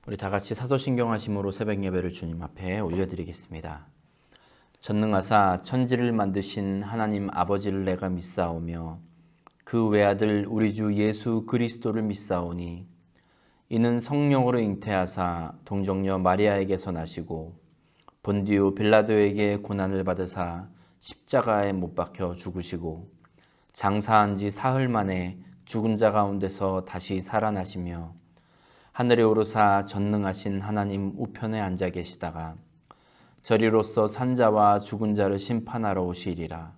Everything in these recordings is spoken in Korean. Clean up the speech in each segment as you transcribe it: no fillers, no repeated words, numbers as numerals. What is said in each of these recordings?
우리 다 같이 사도신경 하심으로 새벽 예배를 주님 앞에 올려드리겠습니다. 전능하사 천지를 만드신 하나님 아버지를 내가 믿사오며 그 외아들 우리 주 예수 그리스도를 믿사오니 이는 성령으로 잉태하사 동정녀 마리아에게서 나시고 본디오 빌라도에게 고난을 받으사 십자가에 못 박혀 죽으시고 장사한 지 사흘 만에 죽은 자 가운데서 다시 살아나시며 하늘에 오르사 전능하신 하나님 우편에 앉아 계시다가 저리로서 산자와 죽은 자를 심판하러 오시리라.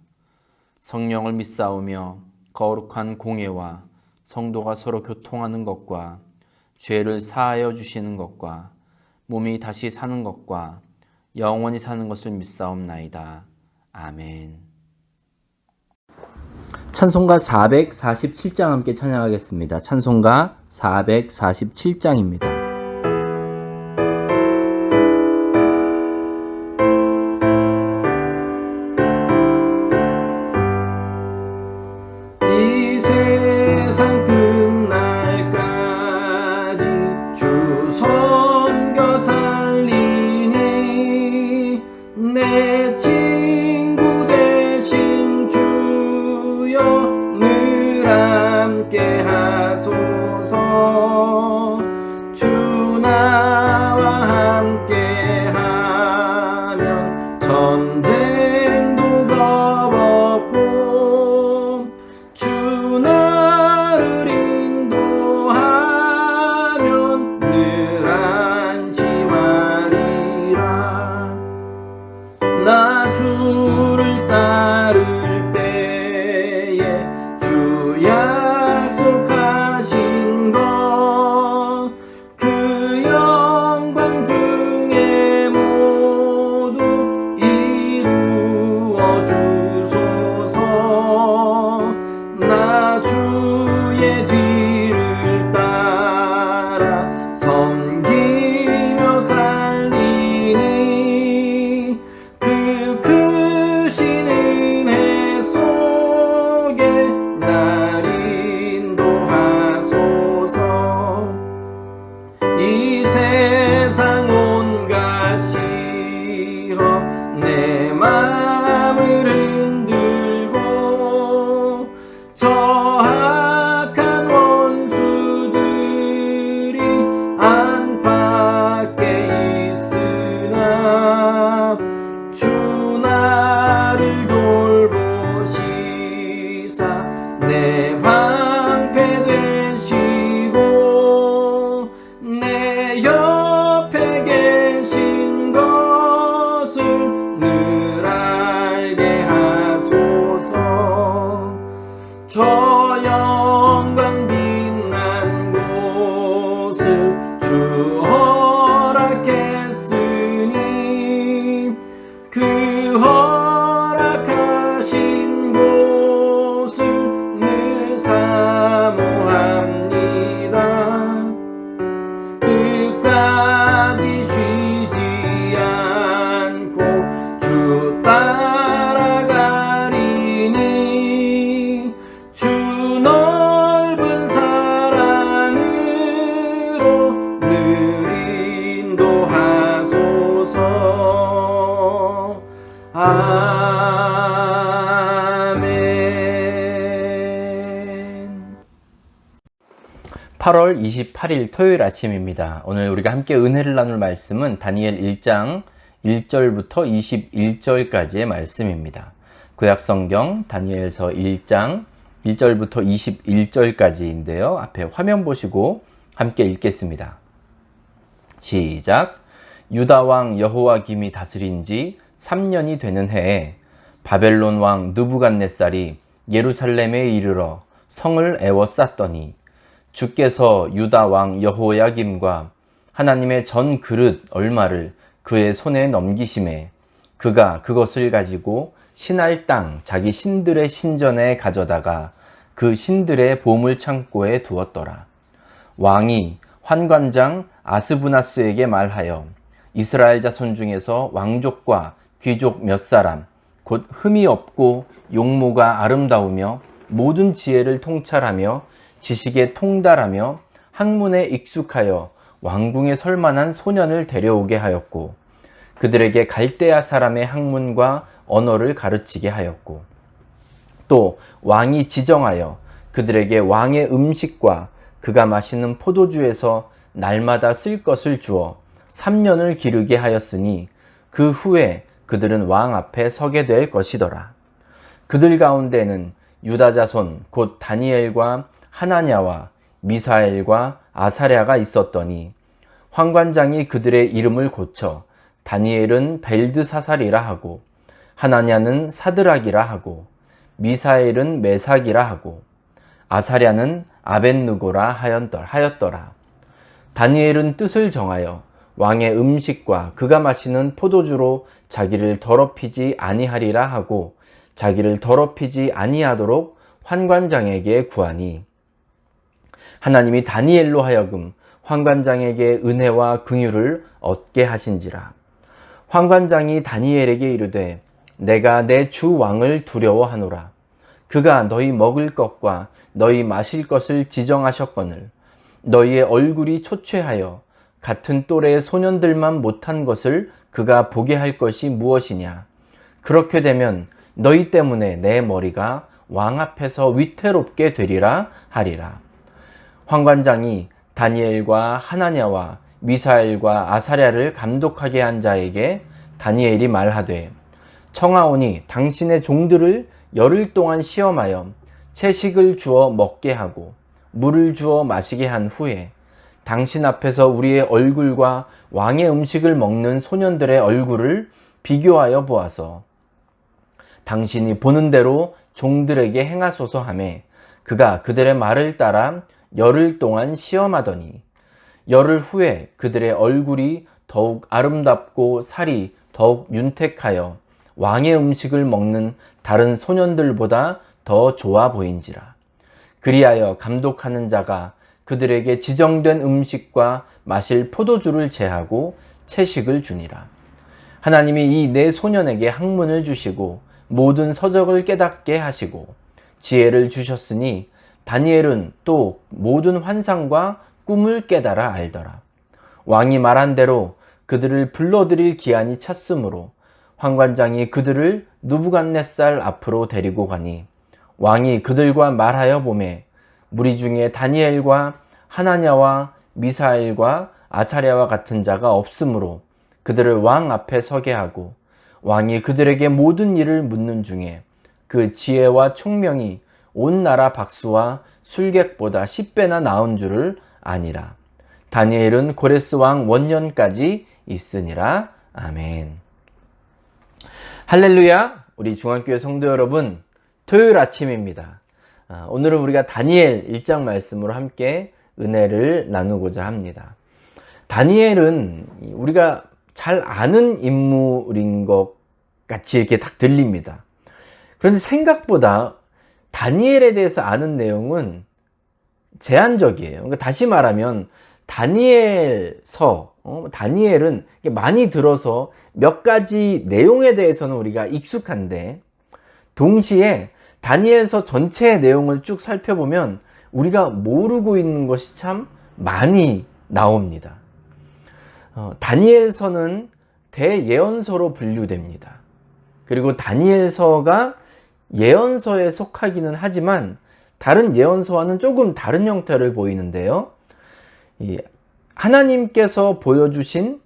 성령을 믿사오며 거룩한 공예와 성도가 서로 교통하는 것과 죄를 사하여 주시는 것과 몸이 다시 사는 것과 영원히 사는 것을 믿사옵나이다. 아멘. 찬송가 447장 함께 찬양하겠습니다. 찬송가 447장입니다. 이 세상 끝날까지 주 섬겨 살리니 내 친구 되신 주여 늘 함께 하소서. 주 나와 함께 하면 전쟁도 겁없고 주 나를 인도하면 늘 안심하리라. 나 주를 따를 때에 주 약속하신 것 그 영광 중에 모두 이루어 주소서. 나 주의 뒤를 따라 섬기며 살리니 그 크신 은혜 속에 날 인도하소서. 이 세상 온갖 시험 내 맘을 흔들고 저 악한 원수들이 안팎에 있으나 주 나를 돌보시사 내 방패 되시고 내 옆에 계신 것을 늘 알게 하소서. 저 영광 빛난 곳을 주 허락했으니 그 허락하신 곳을 늘 사모합니다. 끝까지 쉬지 않고 주 따라가리니 주 넓은 사랑으로 늘 인도하소서. 아멘. 8월 28일 토요일 아침입니다. 오늘 우리가 함께 은혜를 나눌 말씀은 다니엘 1장 1절부터 21절까지의 말씀입니다. 구약성경 다니엘서 1장 1절부터 21절까지인데요. 앞에 화면 보시고 함께 읽겠습니다. 시작. 유다 왕 여호와김이 다스린 지 3년이 되는 해에 바벨론 왕 느부갓네살이 예루살렘에 이르러 성을 에워쌌더니 주께서 유다 왕 여호야김과 하나님의 전 그릇 얼마를 그의 손에 넘기심에 그가 그것을 가지고 신할 땅 자기 신들의 신전에 가져다가 그 신들의 보물 창고에 두었더라. 왕이 환관장 아스부나스에게 말하여 이스라엘 자손 중에서 왕족과 귀족 몇 사람 곧 흠이 없고 용모가 아름다우며 모든 지혜를 통찰하며 지식에 통달하며 학문에 익숙하여 왕궁에 설 만한 소년을 데려오게 하였고 그들에게 갈대아 사람의 학문과 언어를 가르치게 하였고 또 왕이 지정하여 그들에게 왕의 음식과 그가 마시는 포도주에서 날마다 쓸 것을 주어 3년을 기르게 하였으니 그 후에 그들은 왕 앞에 서게 될 것이더라. 그들 가운데는 유다 자손 곧 다니엘과 하나냐와 미사엘과 아사랴가 있었더니 환관장이 그들의 이름을 고쳐 다니엘은 벨드사살이라 하고 하나냐는 사드락이라 하고 미사엘은 메삭이라 하고 아사랴는 아벳느고라 하였더라. 다니엘은 뜻을 정하여 왕의 음식과 그가 마시는 포도주로 자기를 더럽히지 아니하리라 하고 자기를 더럽히지 아니하도록 환관장에게 구하니 하나님이 다니엘로 하여금 환관장에게 은혜와 긍휼을 얻게 하신지라. 환관장이 다니엘에게 이르되 내가 내 주 왕을 두려워하노라. 그가 너희 먹을 것과 너희 마실 것을 지정하셨거늘 너희의 얼굴이 초췌하여 같은 또래의 소년들만 못한 것을 그가 보게 할 것이 무엇이냐. 그렇게 되면 너희 때문에 내 머리가 왕 앞에서 위태롭게 되리라 하리라. 환관장이 다니엘과 하나냐와 미사엘과 아사랴를 감독하게 한 자에게 다니엘이 말하되 청하오니 당신의 종들을 열흘 동안 시험하여 채식을 주어 먹게 하고 물을 주어 마시게 한 후에 당신 앞에서 우리의 얼굴과 왕의 음식을 먹는 소년들의 얼굴을 비교하여 보아서 당신이 보는 대로 종들에게 행하소서 하매 그가 그들의 말을 따라 열흘 동안 시험하더니 열흘 후에 그들의 얼굴이 더욱 아름답고 살이 더욱 윤택하여 왕의 음식을 먹는 다른 소년들보다 더 좋아 보인지라. 그리하여 감독하는 자가 그들에게 지정된 음식과 마실 포도주를 제하고 채식을 주니라. 하나님이 이 네 소년에게 학문을 주시고 모든 서적을 깨닫게 하시고 지혜를 주셨으니 다니엘은 또 모든 환상과 꿈을 깨달아 알더라. 왕이 말한 대로 그들을 불러들일 기한이 찼으므로 환관장이 그들을 느부갓네살 앞으로 데리고 가니 왕이 그들과 말하여 보매 무리 중에 다니엘과 하나냐와 미사엘과 아사랴와 같은 자가 없으므로 그들을 왕 앞에 서게 하고 왕이 그들에게 모든 일을 묻는 중에 그 지혜와 총명이 온 나라 박수와 술객보다 10배나 나은 줄을 아니라. 다니엘은 고레스 왕 원년까지 있으니라. 아멘. 할렐루야. 우리 중앙교회 성도 여러분, 토요일 아침입니다. 오늘은 우리가 다니엘 1장 말씀으로 함께 은혜를 나누고자 합니다. 다니엘은 우리가 잘 아는 인물인 것 같이 이렇게 딱 들립니다. 그런데 생각보다 다니엘에 대해서 아는 내용은 제한적이에요. 그러니까 다시 말하면 다니엘서, 다니엘은 많이 들어서 몇 가지 내용에 대해서는 우리가 익숙한데 동시에 다니엘서 전체의 내용을 쭉 살펴보면 우리가 모르고 있는 것이 참 많이 나옵니다. 다니엘서는 대예언서로 분류됩니다. 그리고 다니엘서가 예언서에 속하기는 하지만 다른 예언서와는 조금 다른 형태를 보이는데요. 하나님께서 보여주신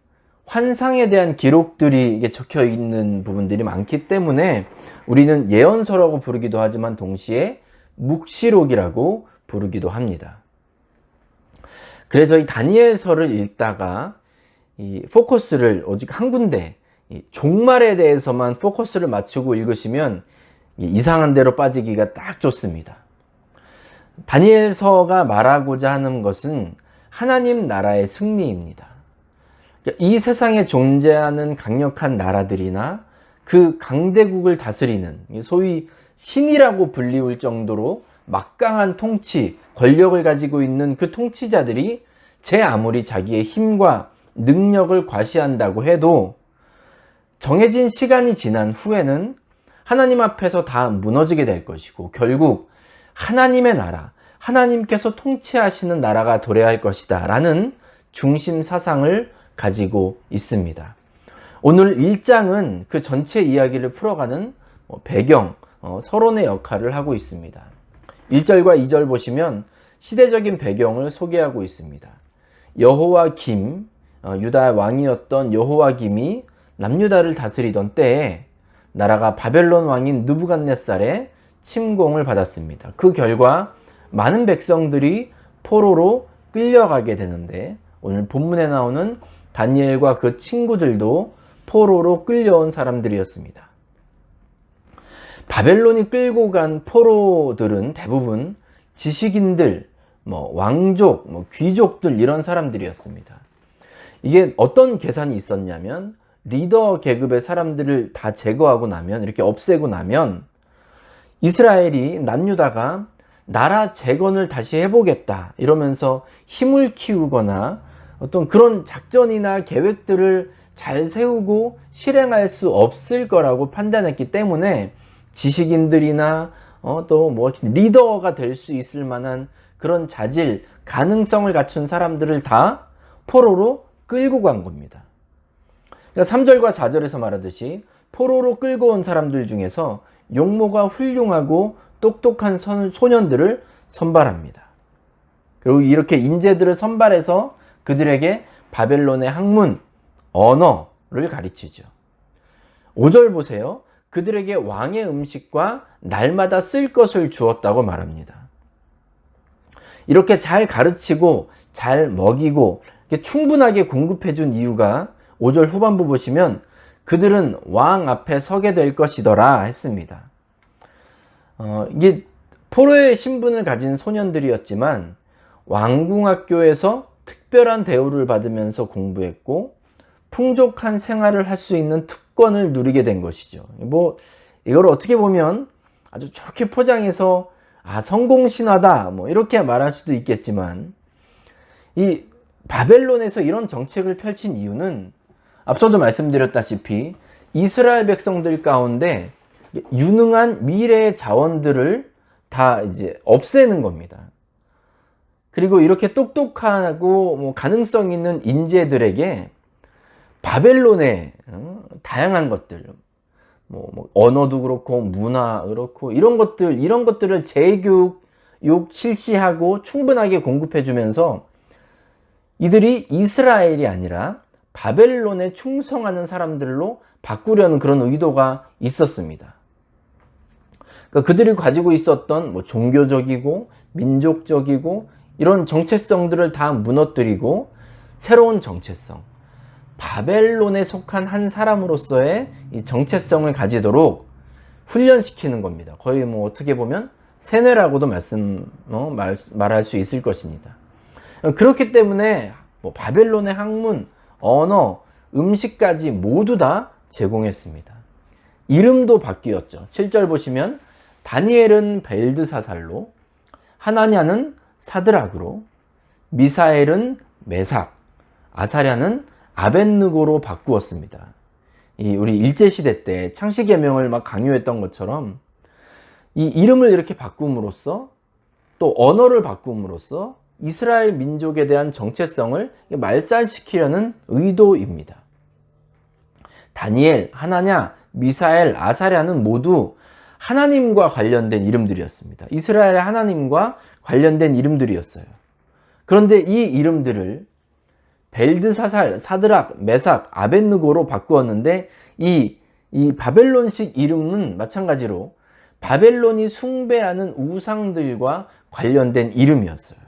환상에 대한 기록들이 이게 적혀 있는 부분들이 많기 때문에 우리는 예언서라고 부르기도 하지만 동시에 묵시록이라고 부르기도 합니다. 그래서 이 다니엘서를 읽다가 이 포커스를 오직 한 군데, 종말에 대해서만 포커스를 맞추고 읽으시면 이상한 데로 빠지기가 딱 좋습니다. 다니엘서가 말하고자 하는 것은 하나님 나라의 승리입니다. 이 세상에 존재하는 강력한 나라들이나 그 강대국을 다스리는 소위 신이라고 불리울 정도로 막강한 통치, 권력을 가지고 있는 그 통치자들이 제 아무리 자기의 힘과 능력을 과시한다고 해도 정해진 시간이 지난 후에는 하나님 앞에서 다 무너지게 될 것이고 결국 하나님의 나라, 하나님께서 통치하시는 나라가 도래할 것이다 라는 중심 사상을 가지고 있습니다. 오늘 1장은 그 전체 이야기를 풀어가는 배경, 서론의 역할을 하고 있습니다. 1절과 2절 보시면 시대적인 배경을 소개하고 있습니다. 여호와김, 유다 왕이었던 여호와김이 남유다를 다스리던 때에 나라가 바벨론 왕인 느부갓네살의 침공을 받았습니다. 그 결과 많은 백성들이 포로로 끌려가게 되는데 오늘 본문에 나오는 다니엘과 그 친구들도 포로로 끌려온 사람들이었습니다. 바벨론이 끌고 간 포로들은 대부분 지식인들, 왕족, 귀족들 이런 사람들이었습니다. 이게 어떤 계산이 있었냐면 리더 계급의 사람들을 다 제거하고 나면 이렇게 없애고 나면 이스라엘이 남유다가 나라 재건을 다시 해보겠다 이러면서 힘을 키우거나 어떤 그런 작전이나 계획들을 잘 세우고 실행할 수 없을 거라고 판단했기 때문에 지식인들이나 또 리더가 될 수 있을 만한 그런 자질, 가능성을 갖춘 사람들을 다 포로로 끌고 간 겁니다. 그러니까 3절과 4절에서 말하듯이 포로로 끌고 온 사람들 중에서 용모가 훌륭하고 똑똑한 소년들을 선발합니다. 그리고 이렇게 인재들을 선발해서 그들에게 바벨론의 학문, 언어를 가르치죠. 5절 보세요. 그들에게 왕의 음식과 날마다 쓸 것을 주었다고 말합니다. 이렇게 잘 가르치고 잘 먹이고 충분하게 공급해 준 이유가 5절 후반부 보시면 그들은 왕 앞에 서게 될 것이더라 했습니다. 이게 포로의 신분을 가진 소년들이었지만 왕궁학교에서 특별한 대우를 받으면서 공부했고 풍족한 생활을 할 수 있는 특권을 누리게 된 것이죠. 이걸 어떻게 보면 아주 좋게 포장해서 성공신화다 이렇게 말할 수도 있겠지만 이 바벨론에서 이런 정책을 펼친 이유는 앞서도 말씀드렸다시피 이스라엘 백성들 가운데 유능한 미래의 자원들을 다 이제 없애는 겁니다. 그리고 이렇게 똑똑하고 가능성 있는 인재들에게 바벨론의 다양한 것들, 언어도 그렇고 문화 그렇고 이런 것들을 재교육 실시하고 충분하게 공급해 주면서 이들이 이스라엘이 아니라 바벨론에 충성하는 사람들로 바꾸려는 그런 의도가 있었습니다. 그러니까 그들이 가지고 있었던 종교적이고 민족적이고 이런 정체성들을 다 무너뜨리고 새로운 정체성, 바벨론에 속한 한 사람으로서의 이 정체성을 가지도록 훈련시키는 겁니다. 거의 어떻게 보면 세뇌라고도 말할 수 있을 것입니다. 그렇기 때문에 바벨론의 학문, 언어, 음식까지 모두 다 제공했습니다. 이름도 바뀌었죠. 7절 보시면 다니엘은 벨드사살로, 하나냐는 사드락으로, 미사엘은 메삭, 아사랴는 아벳느고로 바꾸었습니다. 우리 일제시대 때 창씨개명을 막 강요했던 것처럼 이 이름을 이렇게 바꿈으로써 또 언어를 바꿈으로써 이스라엘 민족에 대한 정체성을 말살시키려는 의도입니다. 다니엘, 하나냐, 미사엘, 아사랴는 모두 하나님과 관련된 이름들이었습니다. 이스라엘의 하나님과 관련된 이름들이었어요. 그런데 이 이름들을 벨드사살, 사드락, 메삭, 아벳느고로 바꾸었는데 이 바벨론식 이름은 마찬가지로 바벨론이 숭배하는 우상들과 관련된 이름이었어요.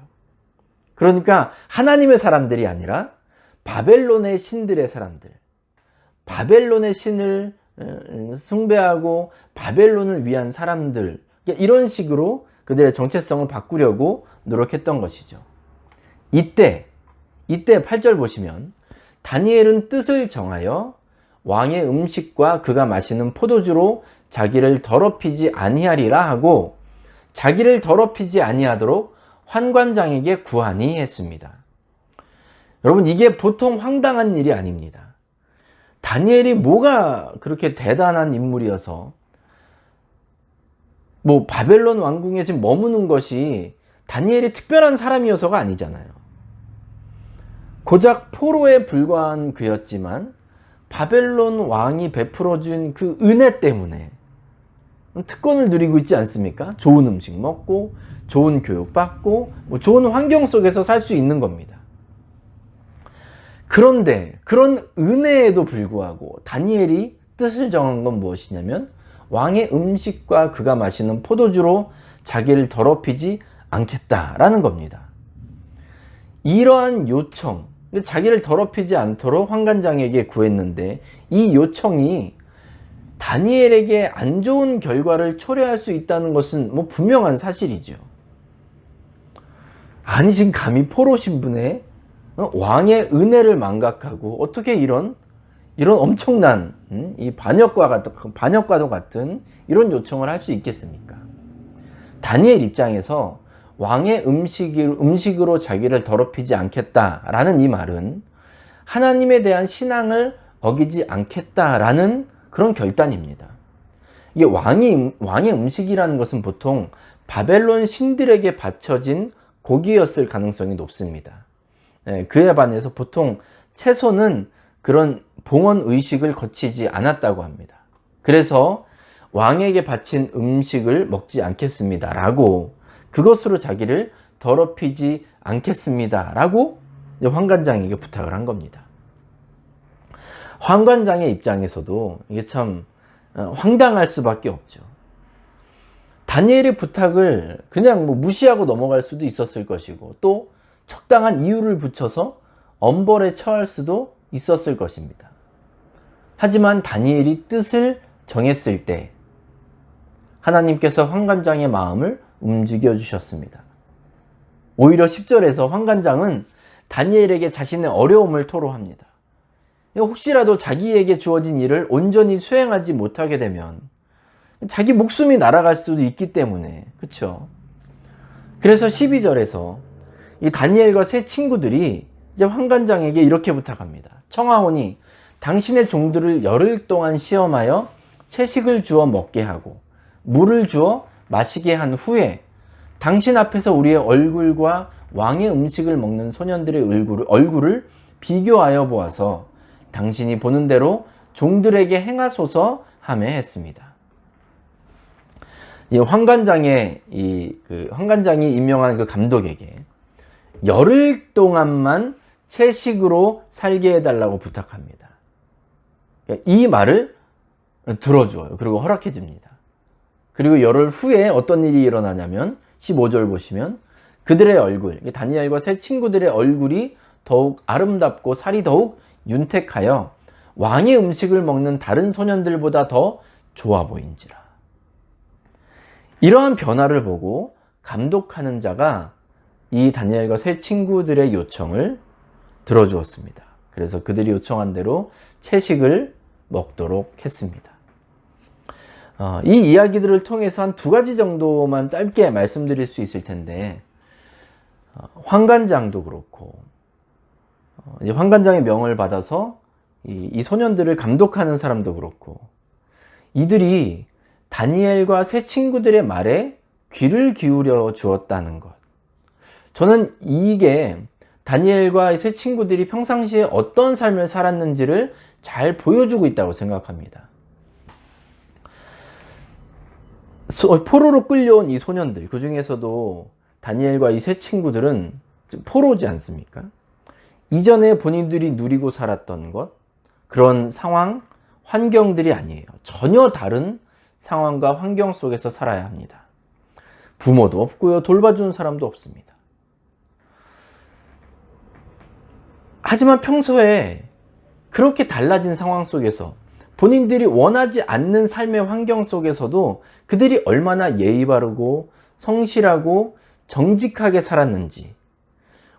그러니까 하나님의 사람들이 아니라 바벨론의 신들의 사람들, 바벨론의 신을 숭배하고 바벨론을 위한 사람들, 이런 식으로 그들의 정체성을 바꾸려고 노력했던 것이죠. 이때 8절 보시면 다니엘은 뜻을 정하여 왕의 음식과 그가 마시는 포도주로 자기를 더럽히지 아니하리라 하고 자기를 더럽히지 아니하도록 환관장에게 구하니 했습니다. 여러분, 이게 보통 황당한 일이 아닙니다. 다니엘이 뭐가 그렇게 대단한 인물이어서 바벨론 왕궁에 지금 머무는 것이 다니엘이 특별한 사람이어서가 아니잖아요. 고작 포로에 불과한 그였지만 바벨론 왕이 베풀어준 그 은혜 때문에 특권을 누리고 있지 않습니까? 좋은 음식 먹고 좋은 교육 받고 좋은 환경 속에서 살 수 있는 겁니다. 그런데 그런 은혜에도 불구하고 다니엘이 뜻을 정한 건 무엇이냐면 왕의 음식과 그가 마시는 포도주로 자기를 더럽히지 않겠다라는 겁니다. 이러한 요청, 자기를 더럽히지 않도록 환관장에게 구했는데 이 요청이 다니엘에게 안 좋은 결과를 초래할 수 있다는 것은 분명한 사실이죠. 아니 지금 감히 포로 신분에 왕의 은혜를 망각하고 어떻게 이런 엄청난 이 반역과도 같은 이런 요청을 할 수 있겠습니까? 다니엘 입장에서 왕의 음식으로 자기를 더럽히지 않겠다라는 이 말은 하나님에 대한 신앙을 어기지 않겠다라는 그런 결단입니다. 이게 왕의 음식이라는 것은 보통 바벨론 신들에게 바쳐진 고기였을 가능성이 높습니다. 그에 반해서 보통 채소는 그런 봉헌 의식을 거치지 않았다고 합니다. 그래서 왕에게 바친 음식을 먹지 않겠습니다 라고, 그것으로 자기를 더럽히지 않겠습니다 라고 환관장에게 부탁을 한 겁니다. 환관장의 입장에서도 이게 참 황당할 수밖에 없죠. 다니엘의 부탁을 그냥 무시하고 넘어갈 수도 있었을 것이고, 또 적당한 이유를 붙여서 엄벌에 처할 수도 있었을 것입니다. 하지만 다니엘이 뜻을 정했을 때 하나님께서 환관장의 마음을 움직여 주셨습니다. 오히려 10절에서 환관장은 다니엘에게 자신의 어려움을 토로합니다. 혹시라도 자기에게 주어진 일을 온전히 수행하지 못하게 되면 자기 목숨이 날아갈 수도 있기 때문에, 그렇죠? 그래서 12절에서 이 다니엘과 세 친구들이 이제 환관장에게 이렇게 부탁합니다. 청하오니 당신의 종들을 열흘 동안 시험하여 채식을 주어 먹게 하고 물을 주어 마시게 한 후에 당신 앞에서 우리의 얼굴과 왕의 음식을 먹는 소년들의 얼굴을 비교하여 보아서 당신이 보는 대로 종들에게 행하소서 하며 했습니다. 이 환관장이 임명한 그 감독에게 열흘 동안만 채식으로 살게 해달라고 부탁합니다. 이 말을 들어줘요. 그리고 허락해 줍니다. 그리고 열흘 후에 어떤 일이 일어나냐면 15절 보시면 그들의 얼굴, 다니엘과 세 친구들의 얼굴이 더욱 아름답고 살이 더욱 윤택하여 왕의 음식을 먹는 다른 소년들보다 더 좋아 보인지라. 이러한 변화를 보고 감독하는 자가 이 다니엘과 세 친구들의 요청을 들어주었습니다. 그래서 그들이 요청한 대로 채식을 먹도록 했습니다. 이 이야기들을 통해서 한 두 가지 정도만 짧게 말씀드릴 수 있을 텐데, 환관장도 그렇고 이제 환관장의 명을 받아서 이 소년들을 감독하는 사람도 그렇고, 이들이 다니엘과 세 친구들의 말에 귀를 기울여 주었다는 것, 저는 이게 다니엘과 세 친구들이 평상시에 어떤 삶을 살았는지를 잘 보여주고 있다고 생각합니다. 포로로 끌려온 이 소년들, 그 중에서도 다니엘과 이 세 친구들은 포로지 않습니까? 이전에 본인들이 누리고 살았던 것, 그런 상황, 환경들이 아니에요. 전혀 다른 상황과 환경 속에서 살아야 합니다. 부모도 없고요, 돌봐주는 사람도 없습니다. 하지만 평소에 그렇게 달라진 상황 속에서 본인들이 원하지 않는 삶의 환경 속에서도 그들이 얼마나 예의 바르고 성실하고 정직하게 살았는지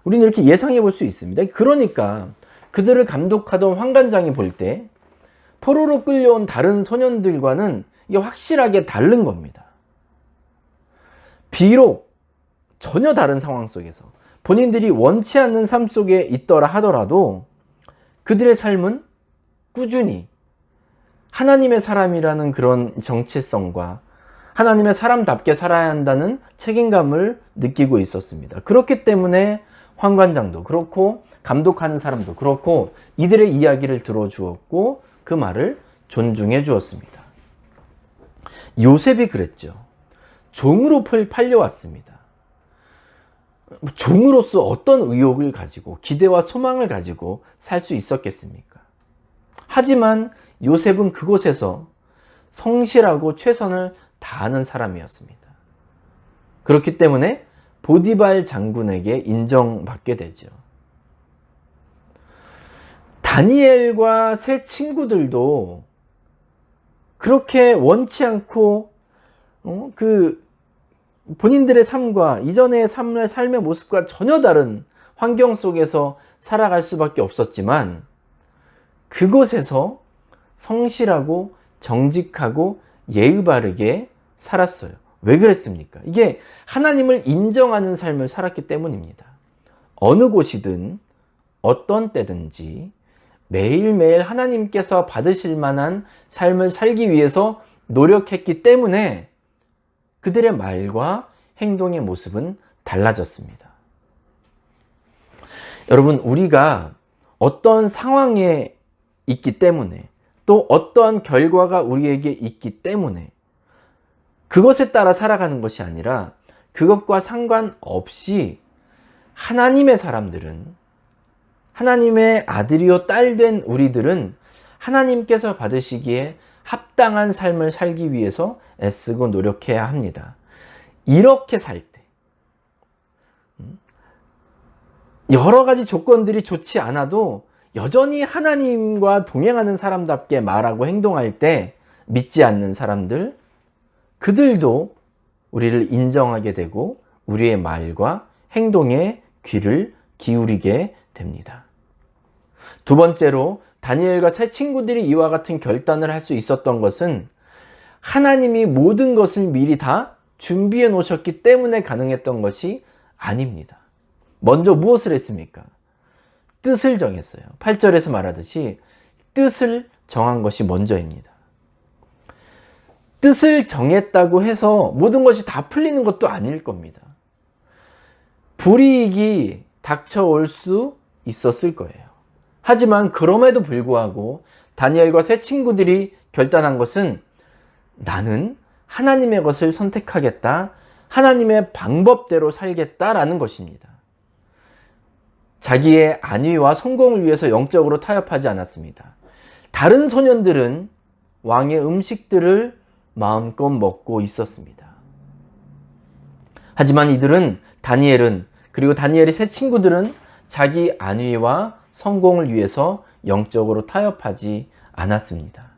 우리는 이렇게 예상해 볼 수 있습니다. 그러니까 그들을 감독하던 환관장이 볼 때 포로로 끌려온 다른 소년들과는 이게 확실하게 다른 겁니다. 비록 전혀 다른 상황 속에서 본인들이 원치 않는 삶 속에 있더라 하더라도 그들의 삶은 꾸준히 하나님의 사람이라는 그런 정체성과 하나님의 사람답게 살아야 한다는 책임감을 느끼고 있었습니다. 그렇기 때문에 환관장도 그렇고 감독하는 사람도 그렇고 이들의 이야기를 들어주었고 그 말을 존중해 주었습니다. 요셉이 그랬죠. 종으로 팔려왔습니다. 종으로서 어떤 의욕을 가지고 기대와 소망을 가지고 살 수 있었겠습니까? 하지만 요셉은 그곳에서 성실하고 최선을 다하는 사람이었습니다. 그렇기 때문에 보디발 장군에게 인정받게 되죠. 다니엘과 세 친구들도 그렇게 원치 않고 본인들의 삶과 이전의 삶의 모습과 전혀 다른 환경 속에서 살아갈 수밖에 없었지만 그곳에서 성실하고 정직하고 예의 바르게 살았어요. 왜 그랬습니까? 이게 하나님을 인정하는 삶을 살았기 때문입니다. 어느 곳이든 어떤 때든지 매일매일 하나님께서 받으실 만한 삶을 살기 위해서 노력했기 때문에 그들의 말과 행동의 모습은 달라졌습니다. 여러분, 우리가 어떤 상황에 있기 때문에 또 어떠한 결과가 우리에게 있기 때문에 그것에 따라 살아가는 것이 아니라 그것과 상관없이 하나님의 사람들은, 하나님의 아들이요 딸 된 우리들은 하나님께서 받으시기에 합당한 삶을 살기 위해서 애쓰고 노력해야 합니다. 이렇게 살 때 여러 가지 조건들이 좋지 않아도 여전히 하나님과 동행하는 사람답게 말하고 행동할 때 믿지 않는 사람들, 그들도 우리를 인정하게 되고 우리의 말과 행동에 귀를 기울이게 됩니다. 두 번째로 다니엘과 세 친구들이 이와 같은 결단을 할 수 있었던 것은 하나님이 모든 것을 미리 다 준비해 놓으셨기 때문에 가능했던 것이 아닙니다. 먼저 무엇을 했습니까? 뜻을 정했어요. 8절에서 말하듯이 뜻을 정한 것이 먼저입니다. 뜻을 정했다고 해서 모든 것이 다 풀리는 것도 아닐 겁니다. 불이익이 닥쳐올 수 있었을 거예요. 하지만 그럼에도 불구하고 다니엘과 세 친구들이 결단한 것은 나는 하나님의 것을 선택하겠다, 하나님의 방법대로 살겠다라는 것입니다. 자기의 안위와 성공을 위해서 영적으로 타협하지 않았습니다. 다른 소년들은 왕의 음식들을 마음껏 먹고 있었습니다. 하지만 이들은, 다니엘은, 그리고 다니엘의 세 친구들은 자기 안위와 성공을 위해서 영적으로 타협하지 않았습니다.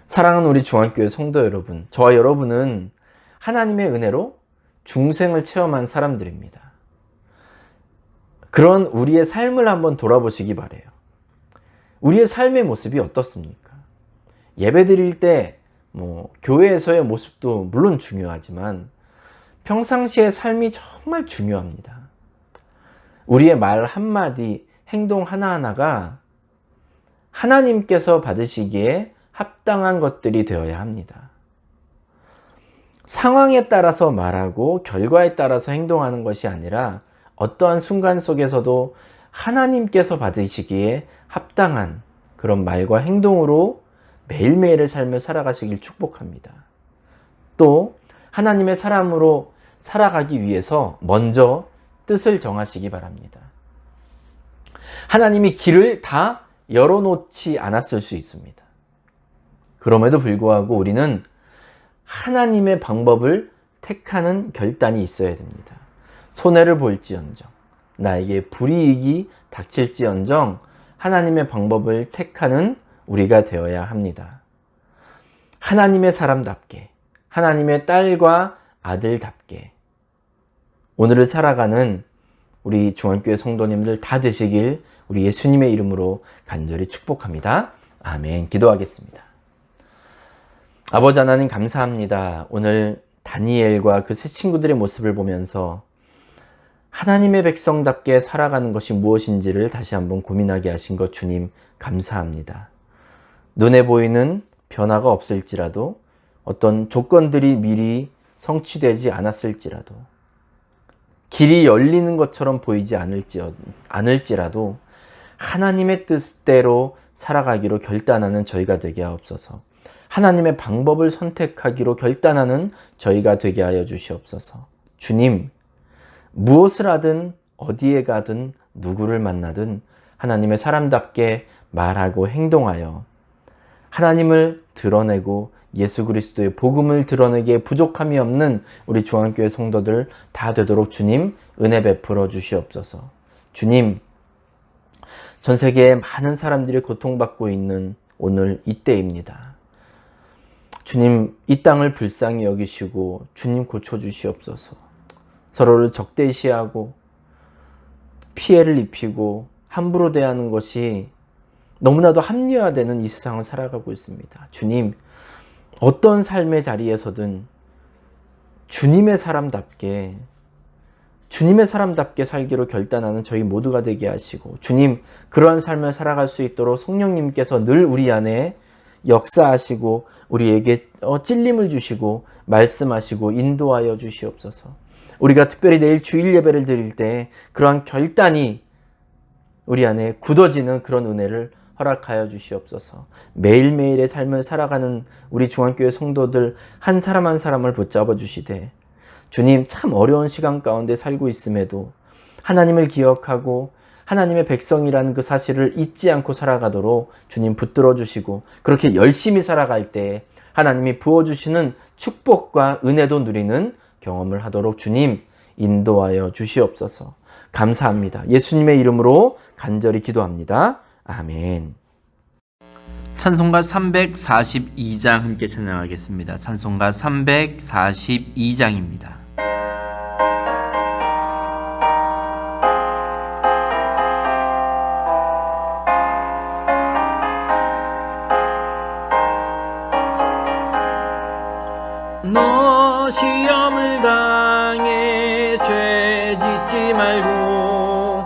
사랑하는 우리 중앙교회 성도 여러분, 저와 여러분은 하나님의 은혜로 중생을 체험한 사람들입니다. 그런 우리의 삶을 한번 돌아보시기 바라요. 우리의 삶의 모습이 어떻습니까? 예배 드릴 때 교회에서의 모습도 물론 중요하지만 평상시의 삶이 정말 중요합니다. 우리의 말 한마디, 행동 하나하나가 하나님께서 받으시기에 합당한 것들이 되어야 합니다. 상황에 따라서 말하고 결과에 따라서 행동하는 것이 아니라 어떠한 순간 속에서도 하나님께서 받으시기에 합당한 그런 말과 행동으로 매일매일의 삶을 살아가시길 축복합니다. 또 하나님의 사람으로 살아가기 위해서 먼저 뜻을 정하시기 바랍니다. 하나님이 길을 다 열어놓지 않았을 수 있습니다. 그럼에도 불구하고 우리는 하나님의 방법을 택하는 결단이 있어야 됩니다. 손해를 볼지언정, 나에게 불이익이 닥칠지언정 하나님의 방법을 택하는 우리가 되어야 합니다. 하나님의 사람답게, 하나님의 딸과 아들답게 오늘을 살아가는 우리 중앙교회 성도님들 다 되시길 우리 예수님의 이름으로 간절히 축복합니다. 아멘. 기도하겠습니다. 아버지 하나님 감사합니다. 오늘 다니엘과 그 세 친구들의 모습을 보면서 하나님의 백성답게 살아가는 것이 무엇인지를 다시 한번 고민하게 하신 것 주님 감사합니다. 눈에 보이는 변화가 없을지라도 어떤 조건들이 미리 성취되지 않았을지라도 길이 열리는 것처럼 보이지 않을지라도 하나님의 뜻대로 살아가기로 결단하는 저희가 되게 하옵소서. 하나님의 방법을 선택하기로 결단하는 저희가 되게 하여 주시옵소서. 주님, 무엇을 하든 어디에 가든 누구를 만나든 하나님의 사람답게 말하고 행동하여 하나님을 드러내고 예수 그리스도의 복음을 드러내기에 부족함이 없는 우리 중앙교회 성도들 다 되도록 주님 은혜 베풀어 주시옵소서. 주님, 전 세계에 많은 사람들이 고통받고 있는 오늘 이때입니다. 주님, 이 땅을 불쌍히 여기시고 주님 고쳐주시옵소서. 서로를 적대시하고 피해를 입히고 함부로 대하는 것이 너무나도 합리화되는 이 세상을 살아가고 있습니다. 주님, 어떤 삶의 자리에서든 주님의 사람답게 살기로 결단하는 저희 모두가 되게 하시고, 주님, 그러한 삶을 살아갈 수 있도록 성령님께서 늘 우리 안에 역사하시고 우리에게 찔림을 주시고 말씀하시고 인도하여 주시옵소서. 우리가 특별히 내일 주일 예배를 드릴 때 그러한 결단이 우리 안에 굳어지는 그런 은혜를 허락하여 주시옵소서. 매일매일의 삶을 살아가는 우리 중앙교회 성도들 한 사람 한 사람을 붙잡아 주시되, 주님, 참 어려운 시간 가운데 살고 있음에도 하나님을 기억하고 하나님의 백성이라는 그 사실을 잊지 않고 살아가도록 주님 붙들어 주시고, 그렇게 열심히 살아갈 때 하나님이 부어주시는 축복과 은혜도 누리는 경험을 하도록 주님 인도하여 주시옵소서. 감사합니다. 예수님의 이름으로 간절히 기도합니다. 아멘. 찬송가 342장 함께 찬양하겠습니다. 찬송가 342장입니다. 너 시험을 당해 죄 짓지 말고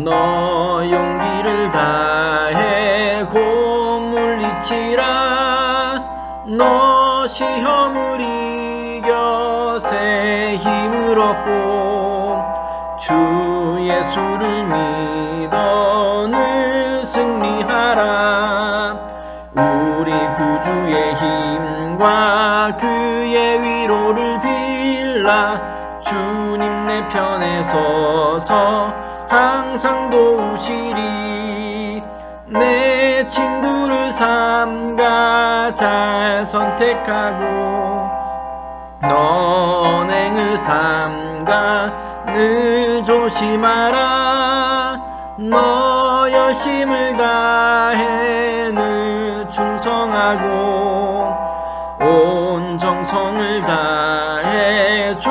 너 용기를 다해 곧 물리치라. 너 시험을 이겨 새 힘을 얻고 주 예수를 믿어 늘 승리하라. 우리 구주의 힘과 그의 위로를 빌라. 주님 내 편에 서서 항상 도우시리. 내 친구를 삼가 잘 선택하고 너 언행을 삼가 늘 조심하라. 너 열심을 다해 늘 충성하고 온 정성을 다해 주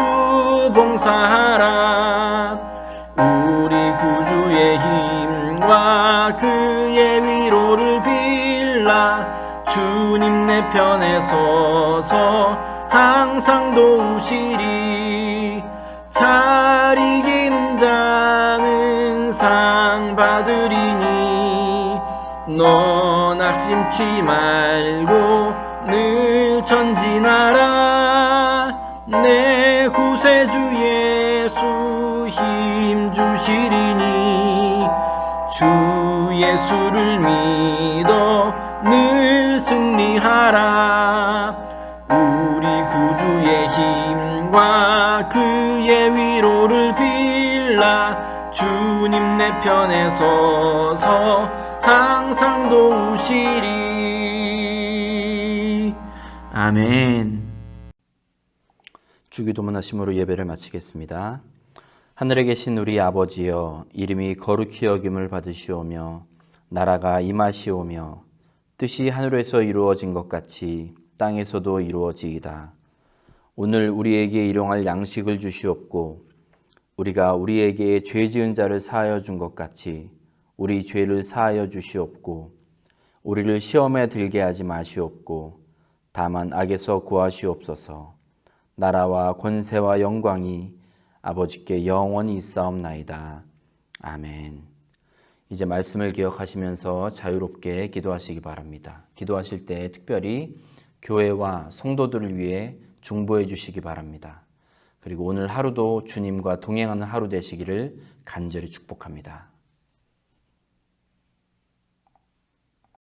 봉사하라. 우리 구주의 힘과 그의 위로를 빌라. 주님 내 편에 서서 항상 도우시리. 잘 이기는 자는 상 받으리니 너 낙심치 말고 늘 전진하라. 내 구세주 예수 힘 주시리니 주 예수를 믿어 늘 승리하라. 우리 구주의 힘과 그의 위로를 빌라. 주님 내 편에 서서 항상 도우시리. 아멘. 주기도문 하심으로 예배를 마치겠습니다. 하늘에 계신 우리 아버지여, 이름이 거룩히 여김을 받으시오며 나라가 임하시오며 뜻이 하늘에서 이루어진 것 같이 땅에서도 이루어지이다. 오늘 우리에게 일용할 양식을 주시옵고 우리가 우리에게 죄 지은 자를 사하여 준 것 같이 우리 죄를 사하여 주시옵고 우리를 시험에 들게 하지 마시옵고 다만 악에서 구하시옵소서. 나라와 권세와 영광이 아버지께 영원히 있사옵나이다. 아멘. 이제 말씀을 기억하시면서 자유롭게 기도하시기 바랍니다. 기도하실 때 특별히 교회와 성도들을 위해 중보해 주시기 바랍니다. 그리고 오늘 하루도 주님과 동행하는 하루 되시기를 간절히 축복합니다.